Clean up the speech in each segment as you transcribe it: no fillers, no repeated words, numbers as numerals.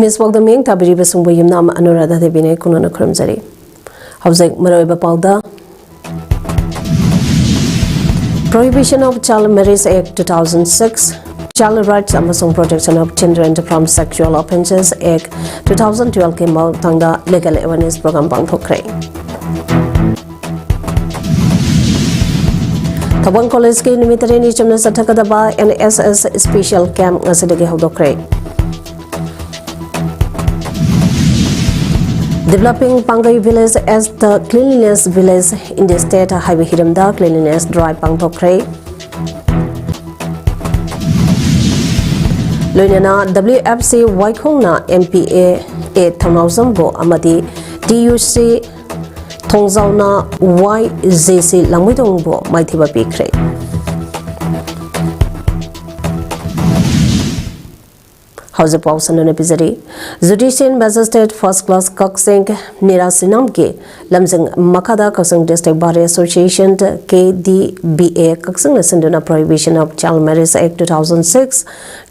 Miss Walk the Ming Tabiri Besumbo Yumnam Anurada de Bine Kunana Krumzari. Housing Maroiba Pauda. Prohibition of Child Marriage Act 2006. Child Rights Amasung Protection of Children from Sexual Offences Act 2012 came out Tanga Legal Awareness Program Bangpokre. Tabang College ke Nimitari Chumna Satakadaba NSS Special Camp Nasidagi Hodokre. Developing Pangai village as the cleanliness village in the state highway Hiramda cleanliness drive Pangpokre. Loinana WFC Waikongna MPA 8000 bo amadi TUC Thongzauna YJC Langmidong bo Maithiba Pikre. House of House and Episode Judicial Magistrate First Class Coxing Nirasinamke Lamsing Makada Coxing District Bar Association KDBA Coxing Sinduna Prohibition of Child Marriage Act 2006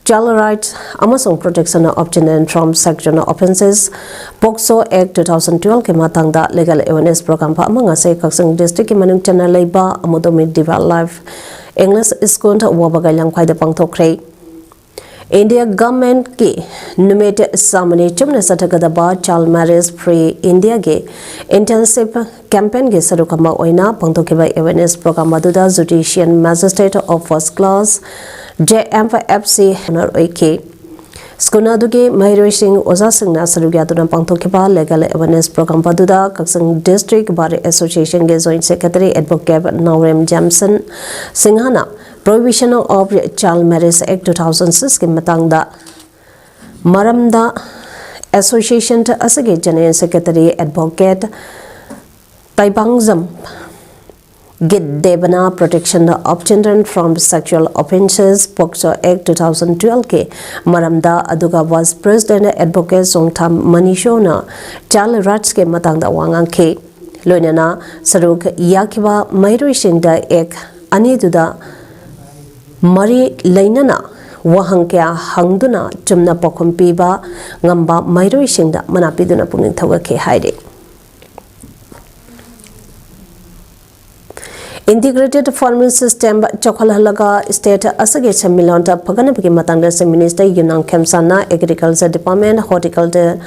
Child Rights Amasung Protection of Children from Sexual Offences POCSO Act 2012 Kematangda Legal Awareness Program pa among ase Coxing District Manung Channel Labor Amodomi Develop Life English School Wabagayang Pai the Pangtokre India government ki numete samane chumna satakadaba child marriage free India ge intensive campaign ge sarukama oina pangtokiba awareness program aduda judicial magistrate of first class JMFC honor oike skuna duge Mahiroi Singh Oza Singh na sarugya duna pangtokiba legal awareness program aduda Kaksang district bar association ge joint secretary advocate Naurem Jamson Singhana Prohibition of Child Marriage Act 2006 ke matangda maramda association ta asage general secretary advocate Taibangzam Get Debana Protection of Children from Sexual Offences POCSO Act 2012 ke maramda aduga was president advocate Songtham Manishona Child Rights ke matangda wangang ke loinana saruk yakiba Mahiroi Singh da ek ani duda Mari Lainana Wahangkya Hangduna Chumna Pokumpiba Ngamba Mahiroi Singh da manapiduna puning thawa ke haide. Integrated Farming System Chokhalhalaga State Asage Chamilonta Paganapiki Matanga Minister Yunang Kemsana Agriculture Department Horticulture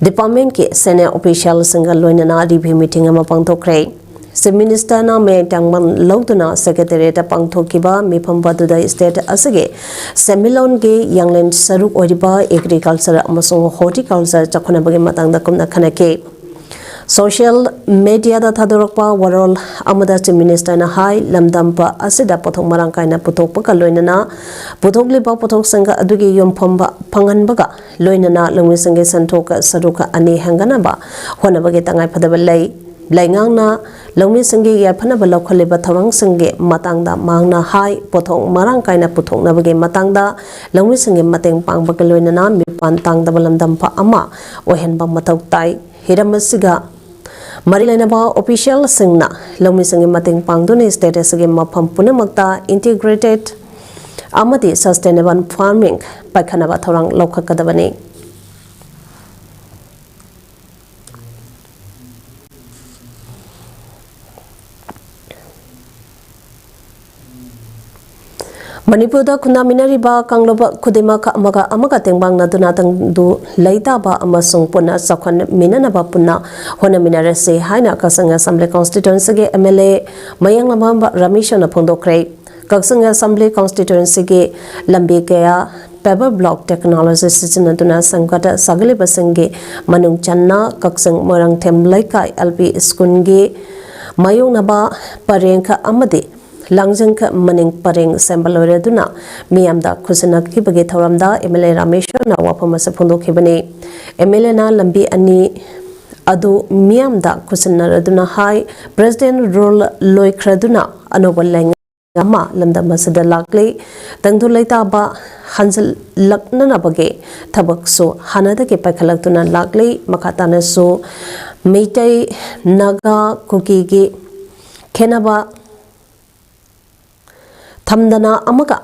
Department ke senior official single loinana review meeting amapangtokre. Se minister na me tangman lauduna secretariat pangthokiba mifam baduda state asage semilon ge yanglen saruk oriba agriculture amasung horticulture chakhona bagi matangda kumna khanake social media da thadorokpa warol amada se minister na hai lamdampa asida pothok marang kaina puthok pa loinana puthokli ba pothok sanga adugi yomphamba phangan baga loinana longmi sange santhok saruka ani hangana ba hona bagi tangai phadaba lei Laingangna Lomi Sangi Yapana locally Batarang Sangi Matangda Mangna Hai Potong Marang Kaina Putong Navage Matangda Lomi Sangi Mateng Pang Bakaloina Mipan Tang the Balandampa Ama Ohenba Matok Tai Hiramasiga Marilanaba official Singna Lomi Sangi Mateng Pang Duni status again Mapampuna Makta integrated Amadi sustainable farming Pakanaba Tarang Loka Kadavani. Manipurda kunaminari ba kangloba kudema ka amaga tengbang na dunatang du laita ba amasung puna sakhan minana ba puna hona minare se haina Kasanga Assembly Constituency ge MLA Mayang Lama Ramisha na phondokre Kasanga Assembly Constituency ge lambi kaya paper block technology sijina duna sangkata sagale basange manung channa Kaksang Morang Them Laikai LP School ge mayong naba parengka amade Langjangka Maning Paring Sambalore Miamda Kusanaki Bagi Thoramda, MLA Ramesha, Nawapamasa Pundo Kibani, MLA na Lambi Ani Adu Miamda Kusanaduna High, President Rol Loy Kraduna, Anobalang Gama, Lamda Masada Lakli, Tangdulaita Ba Hansel Laknana Bagi, Tabak so Hanada Kipakalakuna Lakli, Makatana so Meitai Naga Kukigi Kenaba. Thamdana amaga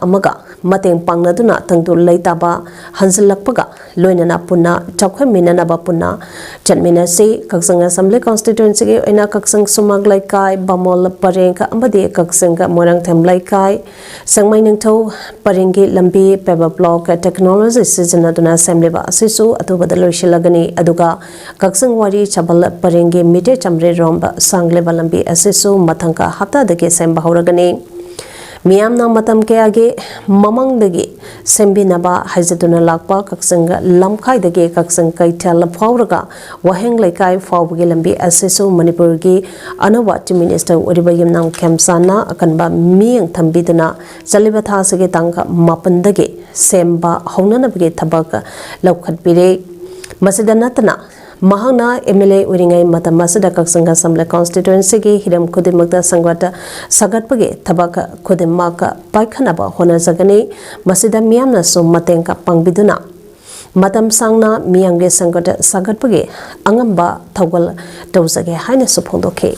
mateng pangnaduna tangtu leitaba hansilakpaga loinana punna chawkhaminanaba punna chatminasi Kaksang Assembly constituency ge oina Kaksang Sumag Laikai Bamol Parengka amadi Kaksang Morangthem Laikai Sangmai Ningtho Parengi Lambi Peba Block technology sijanaduna assembly ba asisu atubada loisilagani aduga Kaksang Wari Chabal Parengi mite chamre romba sangleba lambi asisu mathangka hapta dage semba horagani Miyamna matam kayage mamang dagi sembinaba haizatuna lakpa Kaksang lamkai dagi Kaksang kaital fauraga waheng laikai faubugi lambi asisu Manipur gi anawa Chief Minister Uriba Yimnang Kemsana akanba miyang thambiduna chaliba thasage tangka mapandagi semba haunanabagi thabak laukhatpire masidanatana Mahangna MLA uringai mata masada Kaksang Assembly constituency gi hiram kudimakta sangwata sagatpage tabaka kudimaka paikhanaba honazagani masida miyamna so matengka pangbiduna matam sangna miyangge sangwata sagatpage angamba thawal tawzage haina suphongdoke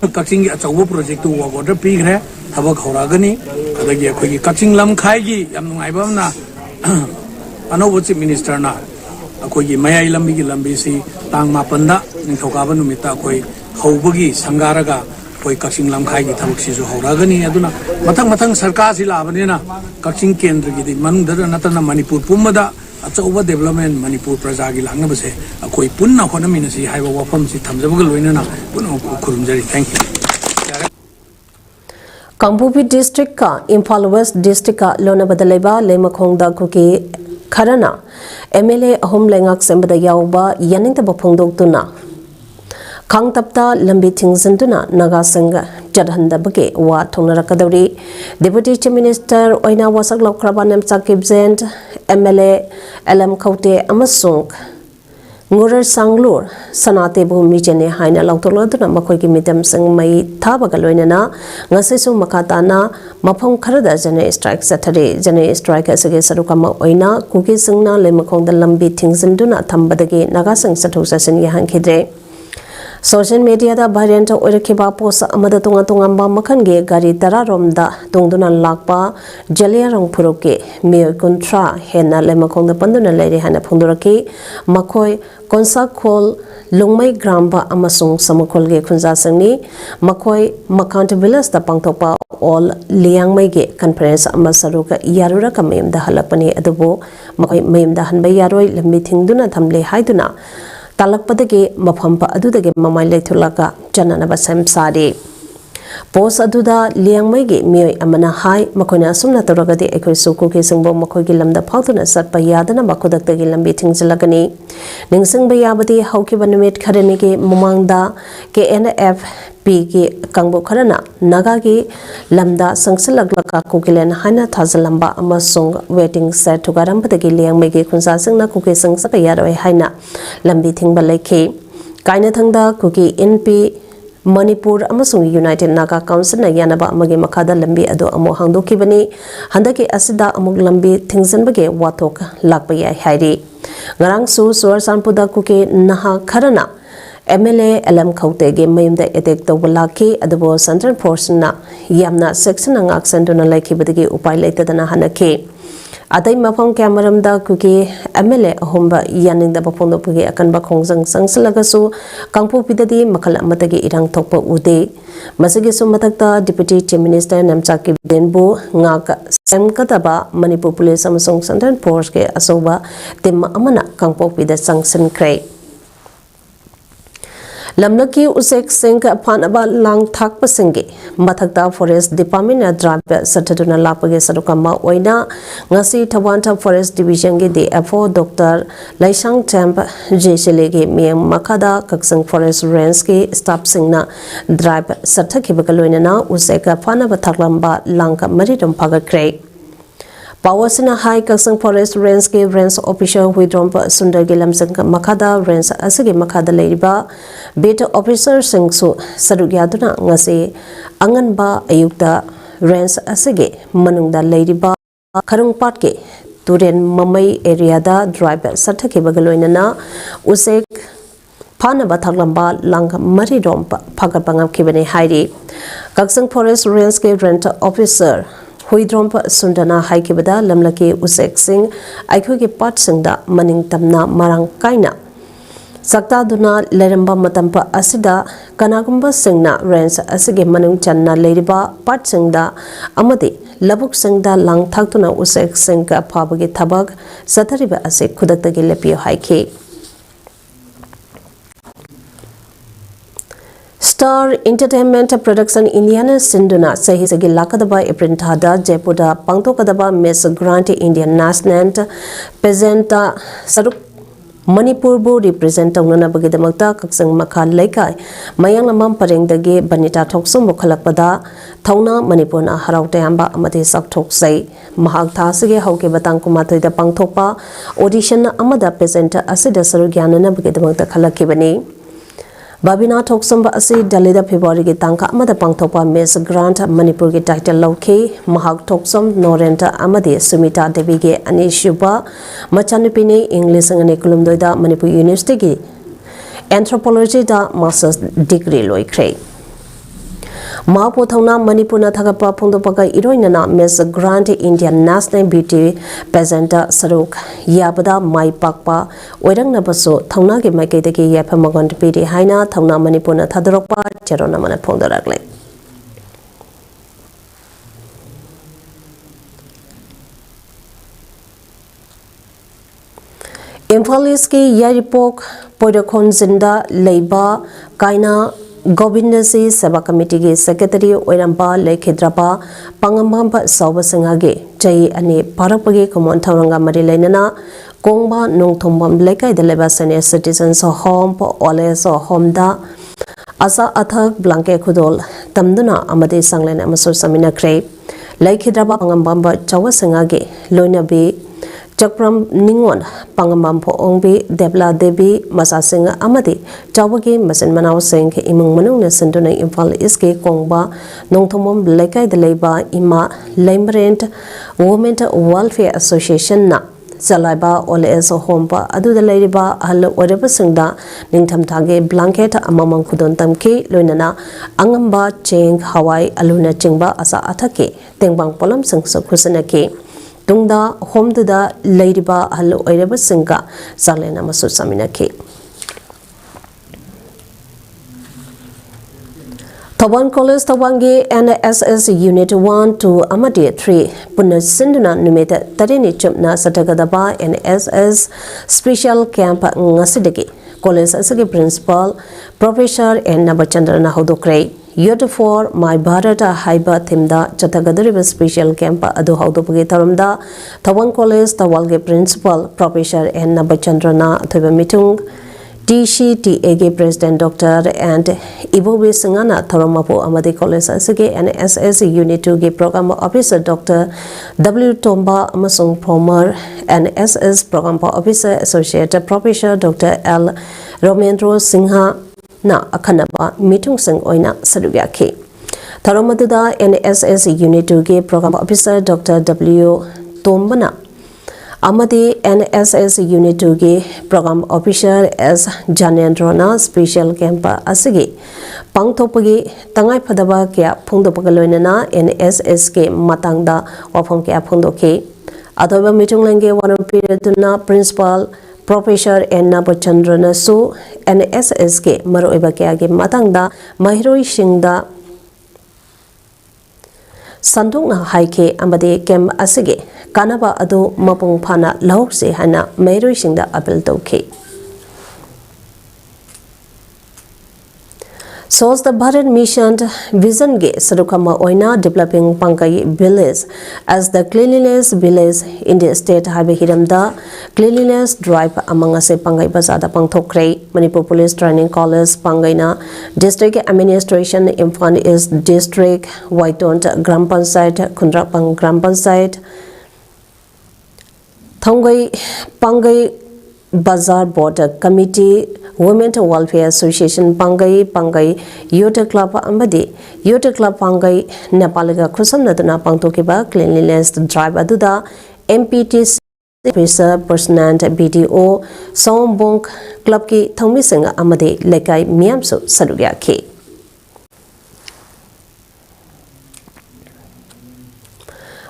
Kaksing gi achawa project tu wa order pigre thabak horagani adagi akhoi Kaksing lamkhai gi yam nungaiba na anobo Chief Minister na अकोई मयाई लंबी की लंबी सी तांग मापंदा निथौकाबा नुमिता अकोई हौबगी संगारगा कोई कक्सिंग लमखाई की थबक सिजु हौरागनी अदुना मथंग मथंग सरकार सि लाबनेना कक्सिंग केंद्र की मनुंगदर नतना मणिपुर पुमदा अचौबा डेवलपमेंट मणिपुर प्रजा की लांगबसे अकोई पुन्ना होनमिनसी हाइबा वफम सि थमजबग लोइनना पुन्ना खुरुमजरी thank you Kangpupi district ka Imphal West district ka lonabada leba lemakhongda kuki Kharana MLA ahom lengak sembada yauba yaningtaba phongdoktuna Khangtapta lambi thingzantuna Naga Sangha jadhandabage wa thongnarakadawri Deputy Chief Minister oina wasak lokraba nemchak kibzent MLA LM Khaute amasung Ngurar Sanglur Sanate Bhumi Jene Haina Lautoladuna Makogi Midam Sang Mai Tabagaloinana Ngasisu Makatana Mapong Karada Jene Strike Saturday Jene Strike Asage Sarukama Oina Kuki Sangna Lemakong the Lambi Tingzanduna Tambadagi Nagasang Satusasan Yahankide Social media da variant Orekiba post Amada Tunga Tungamba Makange Gari Tararomda Tungduna Lakpa Jaliarong Puroke Mio Kuntra Hena Lemakong the Panduna Lady Hana Punduraki Makoi Konsa Kol Lungmai Gramba Amasung Samakolge Kunzasangni Makoi Makantabilas da Pangtopa all Liang Mege Conference Amasaruka Yarura Kamim da Halapani Adobo Makoi Mim da Hanbay Yaroi Lemiting Duna Tamle Haiduna Talakpadagi Mapampa Adudagi Mamai Letulaka Jananaba Samsadi Post Aduda Liang Mege Mio Amana Hai Makona Sumna Toragadi Eko Suku Kisangbo Makogilam the Pautuna Satpa Yadana Bakodak the Gilambi Tingzilagani Ningsing Bayabadi Haukibanumit Karanigi Mumangda KNF Pigi Kangbo Karana Nagagi Lamda Sangsilaglaka Kukilen Hana Tazalamba Amasung waiting set to Garampatagi Liang Mege Kunsasang Kuki Sang Sakayaro Haina Lambi Tingbalaki Kainathangda Kuki NP Manipur amasung United Naga Council na yanaba amagi makada lambi ado amo hangdokibani handaki asida amuk lambi thingzanbage watok lakpaya hairi ngarang su suarsanpuda kuke naha kharana MLA LM Khaute ge mayumda attack tawlaki adobo central force na yamna section ngak senduna laikibadagi upai leitadana hanake Adai mapong kamaramda kuki MLA ahomba yaningda bapongdopugi akanba khongjang sangsilagasu kangpu pidadi makala matagi irang thokpa ude masagi sumatakta Deputy Chief Minister Namchaki Denbu ngak semkataba Manipur Police amasung Central Force ke asoba timma amana kangpu pida sangsinkre Lamnaki Usek Singh Panaba Lang Thak Pasingi Mathakta Forest Department Drive Sataduna Lapage Sadukama Oina Ngasi Tawanta Forest Division Ge DFO Dr. Laisang Temp Jeshelege Miyang Makada Kaksang Forest Range Ge Staff Singna Drive Satakibakaloina Usek Panaba Thaklamba Lanka Maridum Pagakre Pawasina High Kaksang Forest Range ke Range Official Huidrom Sundar Gilam Sang Makada Range Asagi Makada Leriba Beta Officer Singsu Sadugyaduna Ngasi Anganba Ayukta Range Asagi Manungda Leriba Karung Patke Turen Mamai area da driver Sataki Bagaloinana Usek Panaba Thaklamba Lang Maridom Pagapangam Kibane Hairi Kaksang Forest Range ke Rent Officer Huidrompa Sundana Haikibada Lamlaki Usek Singh Aikogi Pat Singda Maning Tamna Marang Kaina Sakta Duna Leramba Matampa Asida Kanagumba Singna Range Asige Manung Channa Ladiba Pat Singda Amadi Labuk Singda Lang Taktuna Usek Singh Pabagi Tabag Satariba Asik Kudatagi Lepio Haiki Star Entertainment Production Indiana Sinduna Sahisagi Lakadaba Iprintada Jepuda Pangtokadaba Miss Grant Indian National Pezenta Saruk Manipur Bo represent Tonana Bagidamata Kaksang Makal Lekai Mayang Lamam Parengdagi Banita Toksum Mukhalakpada Tauna Manipuna Harautayamba Amati Sak Toksai Mahag Tasige Hauke Batang Kumatoi the Pangtopa Audition Amada Presenter Asida Sarugiana Bagidamata Kalakibani Babina Toksamba Asi Dalida February ki Tangka Amada Pangtopa Miss Grant Manipur ki title Lauke Mahag Toksam Norenta Amadi Sumita Devi ge Anishuba Machanupini English ngani kulumdoida Manipur University ki Anthropology da Master's degree loikre Mapo Thona Manipuna Thagapa Pungdopaga Iroinana Miss Grant Indian National Beauty Presenter Saruk Yabada Mai Pakpa Oirang Nabaso Thona Gi Maiketaki Yapamagon Pidi Haina Thona Manipuna Thadropa Cherona Mana Pongdaragle Imphaliski Yaripok Podokon Zinda Leiba Kaina Govindasi Seva Committee Secretary Oiramba Lekhidrapa Pangambamba Sauba Singage Jai Ani Parapagi Common Tauranga Marilainana Kongba Nung Tombam Lekai the Leba Senior Citizens Home Po Oles or Homda Asa Athak Blanke Kudol Tamduna Amade Sanglen Amaso Samina Kray Lekhidrapa Pangambamba Chawa Singage Loina Be Chakram Ningon Pangambampo Ongbi Debla Devi Masasinga Amadi Chawagi Masin Manao Singh Imung Manung Senduna Imphal Iske Kongba Nongtomom Lekai the Leba Ima Lembrent Women Welfare Association Na Zalaiba Ole Eso Hompa Adu the Ladiba Halo Whatever Singda Ningtam Tage Blanket Amamang Kudon Tamki Lunana Angamba Cheng Hawaii Aluna Chingba Asa Atake Tengbang Polam Sing Kusanaki Tungda home to the Ladyba Hello Ereba Singa Salena Masu Saminaki Tawan College Tawangi NSS Unit 1 to Amadi 3 Puna Sinduna Numeta Tarini Chumna Satagadaba NSS Special Camp Ngasideki College Asagi Principal Professor and Nabachandra Hodokray Year 4 My Bharata Haiba Thimda Chatagadariba Special Camp Adu Haudopagi Taramda Tawan College Tawalge Principal Professor and Nabachandrana Thiba Mitung TCTAG President Dr. and Ibobe Singana Tharamapo Amadi College Asage and SS Unit 2 G Program Officer Dr. W. Tomba Amasung Promer and SS Program Officer Associate Professor Dr. L. Romendro Singha Na Akanaba Mitung Sing Oina Sadubyaki Tharamaduda NSS Unit 2 G Program Officer Dr. W. Tombana Amadi NSS Unit 2 G Program Officer S. Janendrona Special Camp Asigi Pangtopagi Tangai Padaba Kya Pungdopagaloinana NSS K Matangda Wapong Kya Pungdoki Adoba Mitung Lange One Period Principal Professor and Nabachandrana Su NSSK Maro Ibakagi Matangda Mahiroi Shingda Sandung Haike Amade Kem Asige Kanaba Adu Mapung Pana Lauxe Hana Mahiroi Shingda Abel Doke Source the Bharat Mission Vision Ge Sarukama Oina developing Pankai village as the cleanliness village in the state Highway Hiramda cleanliness drive among us Pangai Bazada Pangtokre Manipur Police Training College Pangaina District Administration Infant is District Waitont Gram Pansait Kundrapang Gram Pansait Thongai Pangai Bazaar Board Committee Women Welfare Association Pangai Youth Club Amadi Youth Club Pangai Nepaliga Kusam Naduna Pangtokiba Cleanliness Drive Aduda MPT Officer Personant BDO Sombong Club Ki Thomising Amadi Lekai Miamso Sadugyaki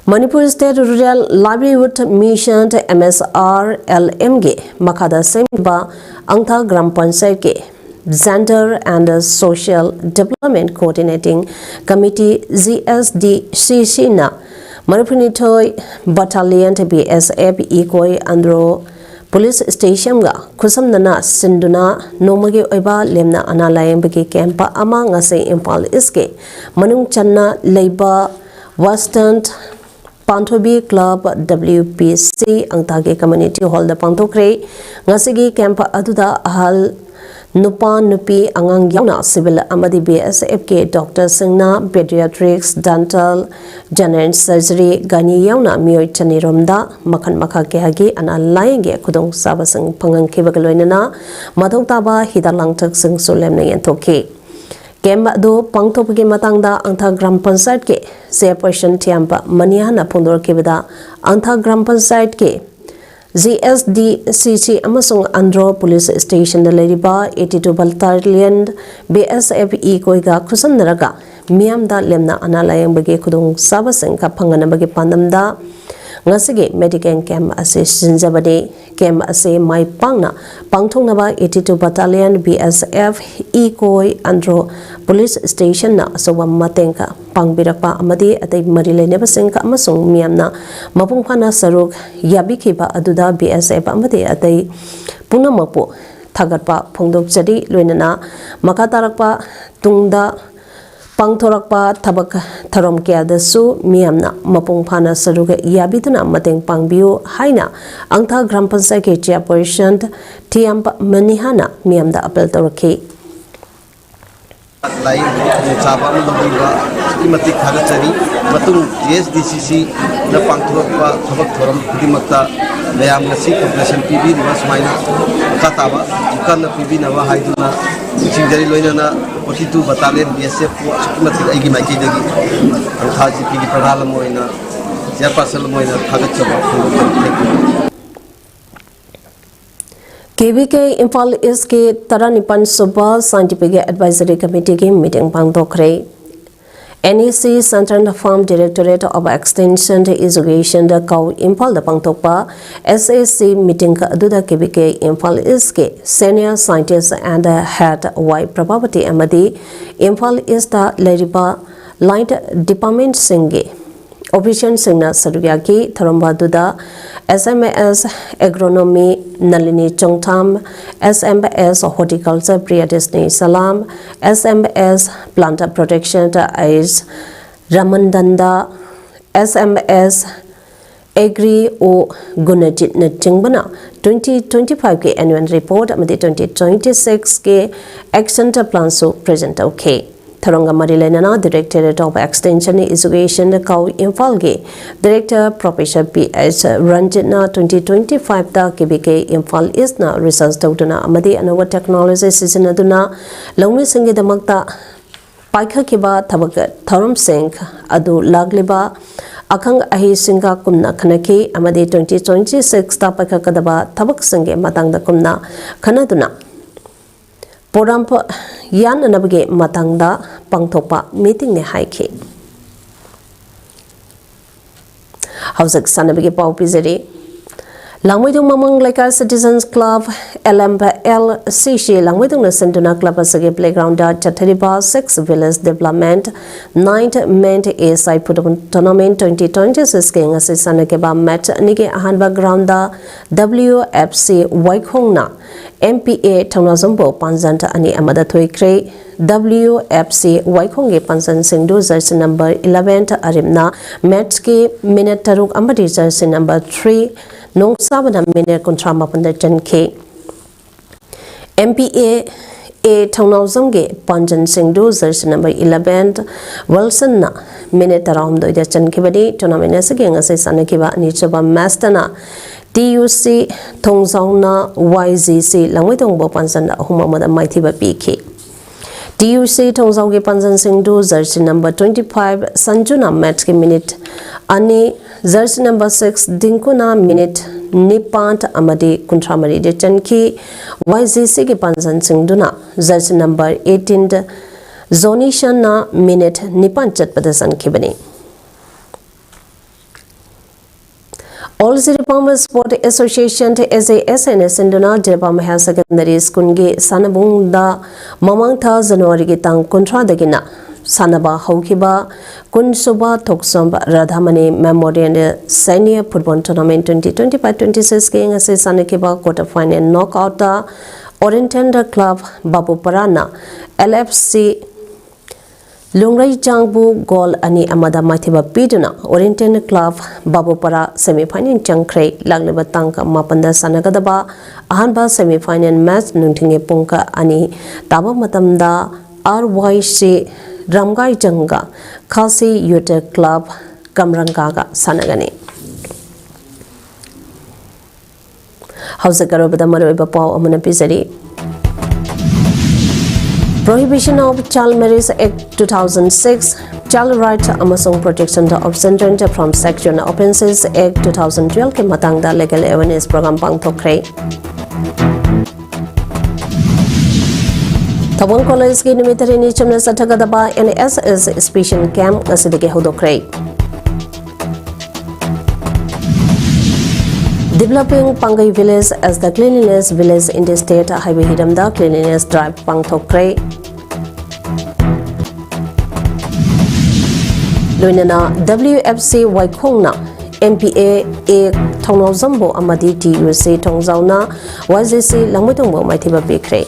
Manipur State Rural Livelihood Mission MSRLM ge makada semba angtha gram panchayat ke Gender and Social Development Coordinating Committee GSDCC na Manipur Nithoi Battalion BSF Ikoi Andro Police Station ga khusam nana sinduna nomagi oiba lemna analayam bagi campa ama ngase Impal iske manung channa leiba Western Panthobi Club WPC angtage community hall da pangthokre ngasigi camp aduda ahal nupa nupi angang yauna civil amadi BSF ke doctor singna pediatrics dental general surgery gani yauna mioi chaniromda makhan makha ke hagi ana lainge khudong sabasang pangang khebagaloinana madhokta ba hidalang thak sing solem na yantoke Kemba do pangtopagi matangda angtha gram panchayat ke chairperson Tiampa Maniana Pondor kebeda angtha gram panchayat ke GSDCC amasung Andro Police Station da leriba 82 Battalion BSF koiga khusam naraga miam da lemna analayang bagi khudung sabaseng ka phangana bagi pandamda ngasige medical camp ase sinjabade camp ase mai pangna pangthong naba 82 Battalion BSF koi Andro Police Station na sowa matengka pangbirakpa amadi atai marilene basengka amasung miamna mapungphana saruk yabikhiba aduda BSF amadi atai punamapu thagatpa phongdok jadi loinana makatarakpa tungda Pangthorakpa thabak tharom kya dasu miamna mapungphana saruga yabiduna mateng pangbiu haina angtha gram panchayat ke chairperson Tiampa Manihana miamda apel torke lai chaba mudhiba kimati khagachari matung GSDCC na pangthorokpa thabak thoram kudimakta layam ngasi population PB masmaina kataba ikan PB nawa haiduna singjari loinana 42 Battalion BSF kimati aigi maiki dagi angthaji PB pradhala moina chairperson moina khagachaba KBK Impal East ke Taranipan Suba Scientific Advisory Committee ke meeting pangtokre NEC Central Farm Directorate of Extension Education da kau Impal da pangtokpa SAC meeting ka aduda KBK Impal East ke Senior Scientist and Head Y Probability amadi Impal East da leriba Light Department singe Official Singna Sarugyaki Tharamba Duda SMS Agronomy Nalini Chongtham SMS Horticulture Priyadesni Salam SMS Plant Protection Ais Ramandanda SMS Agri O Gunajit Nachingbana 2025 ke annual report amadi 2026 ke action plan so present okay Tharanga Marilenana, Directorate of Extension Education, Kau Infalge, Director Professor P.S. Ranjitna 2025 da KBK Infal Isna Research Dauduna Amadi Anawa Technology Sisinaduna, Longmi Singi Damakta, Paika Kiba Tabaka, Tharum Singh, Adu Lagliba, Akang Ahi Singa Kumna Kanaki, Amadi 2026 da Paika Kadaba, Tabak Singe Matang da Kumna, Kanaduna. PAODAM yan nabage matangda pangthopa meeting ne haike Hausak sanabage pau pizari Langwaidung Mamang Laika Citizens Club LMPLCC Langwaidung na Sentuna Club asage playground da Chathariba 6 Village Development 9th Ment ASI Pudapun Tournament 2026 ke ngase sanake ba match nige ahanba ground da WFC Waikhongna MPA Taunazumbo Panzanta Ani Amada Thoikre WFC Waikhongge Pansan Singdu jersey number 11 Arimna match ke minute taruk amadi jersey number 3 Nong Sabana minute kontrama panda janke MPA A Taunazumge Panjan Singdu jersey number 11 Wilson na minute around the jankibadi tournament asage ngase sanakiba ani choba mastana TUC Thongzauna YGC Langwaidong Bo Pansan Humamada Maithiba PK TUC Thongzauge Pansan Singdu jersey number 25 Sanjuna match ke minute Ani jersey number 6 Dinkuna minute Nipant Amadi Kuntramari de Chanki YGC ke Pansan Singduna jersey number 18 Zonishana minute Nipan Chatpadasan Kibani All Ziripama Sport Association SAS Sinduna Jiripama Higher Secondary School gi Sanabungda Mamangtha January gi tang kontra dagina Sanaba Haukiba Kunsuba Toksamba Radhamani Memorial Senior Football Tournament 2025-26 King as Sanakiba quarter final knockout Oriental Club Babu Parana LFC Lungrai Jangbu goal ani amada mathiba piduna Oriental Club Babupara semi-final changkre lagleba tangka mapanda sanagadaba ahanba semi-final match nungtinge pungka ani taba matamda RYC Ramgai Janga Khasi Youth Club Kamrangaga sanagani Hausa Garobada Maroiba Pau Amana Pizari Prohibition of Child Marriage Act 2006, Child Rights Amasong Protection of Children from Sexual Offences Act 2012 के मतंगदा Legal Awareness Program पांगथोक्रे Thabong College की निमित्तरेनी चमना सठगदबा NSS Special Camp ngasidige hodokre Developing Pangai Village as the cleanliness village in the state highway hidamda cleanliness drive pangthokre Loinana WFC Waikongna MPA A Tongnau Zambo Amadi TUC Tongzauna YZC Langmutongbo Maithiba Bikre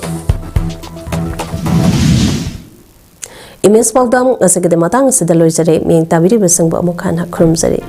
Image PAODAM ngasagide matang sida loisare ming tabiri besangbo amukhana khurumjari